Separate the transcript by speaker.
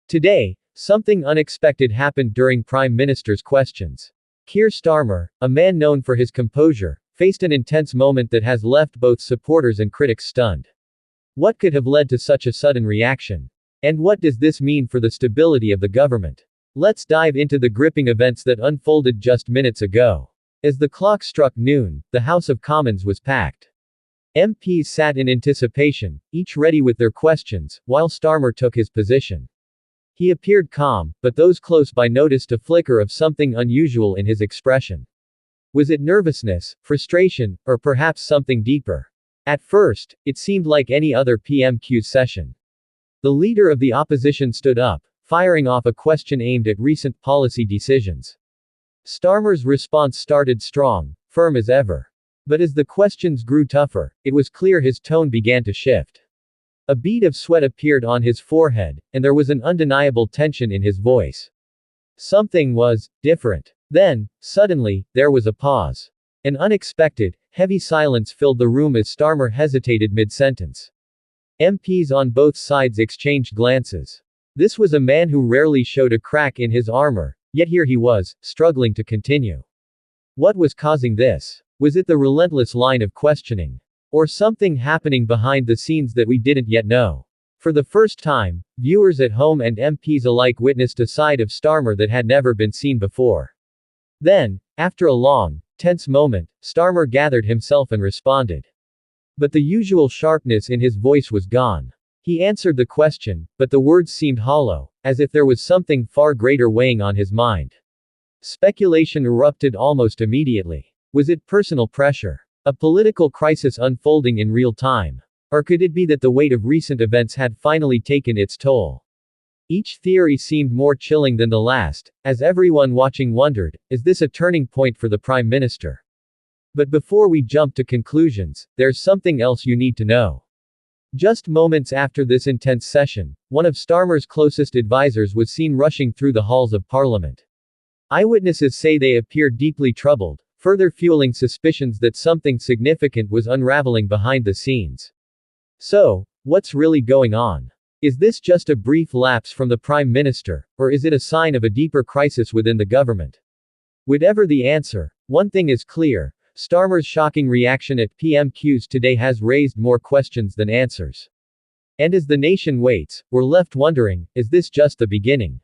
Speaker 1: Today, something unexpected happened during Prime Minister's questions. Keir Starmer, a man known for his composure, faced an intense moment that has left both supporters and critics stunned. What could have led to such a sudden reaction? And what does this mean for the stability of the government? Let's dive into the gripping events that unfolded just minutes ago. As the clock struck noon, the House of Commons was packed. MPs sat in anticipation, each ready with their questions, while Starmer took his position. He appeared calm, but those close by noticed a flicker of something unusual in his expression. Was it nervousness, frustration, or perhaps something deeper? At first, it seemed like any other PMQS session. The leader of the opposition stood up, firing off a question aimed at recent policy decisions. Starmer's response started strong, firm as ever. But as the questions grew tougher, it was clear his tone began to shift. A bead of sweat appeared on his forehead, and there was an undeniable tension in his voice. Something was different. Then, suddenly, there was a pause. An unexpected, heavy silence filled the room as Starmer hesitated mid-sentence. MPs on both sides exchanged glances. This was a man who rarely showed a crack in his armor, yet here he was, struggling to continue. What was causing this? Was it the relentless line of questioning? Or something happening behind the scenes that we didn't yet know? For the first time, viewers at home and MPs alike witnessed a side of Starmer that had never been seen before. Then, after a long, tense moment, Starmer gathered himself and responded. But the usual sharpness in his voice was gone. He answered the question, but the words seemed hollow, as if there was something far greater weighing on his mind. Speculation erupted almost immediately. Was it personal pressure? A political crisis unfolding in real time? Or could it be that the weight of recent events had finally taken its toll? Each theory seemed more chilling than the last, as everyone watching wondered, is this a turning point for the Prime Minister? But before we jump to conclusions, there's something else you need to know. Just moments after this intense session, one of Starmer's closest advisors was seen rushing through the halls of Parliament. Eyewitnesses say they appeared deeply troubled, further fueling suspicions that something significant was unraveling behind the scenes. So, what's really going on? Is this just a brief lapse from the Prime Minister, or is it a sign of a deeper crisis within the government? Whatever the answer, one thing is clear: Starmer's shocking reaction at PMQS today has raised more questions than answers. And as the nation waits, we're left wondering, is this just the beginning?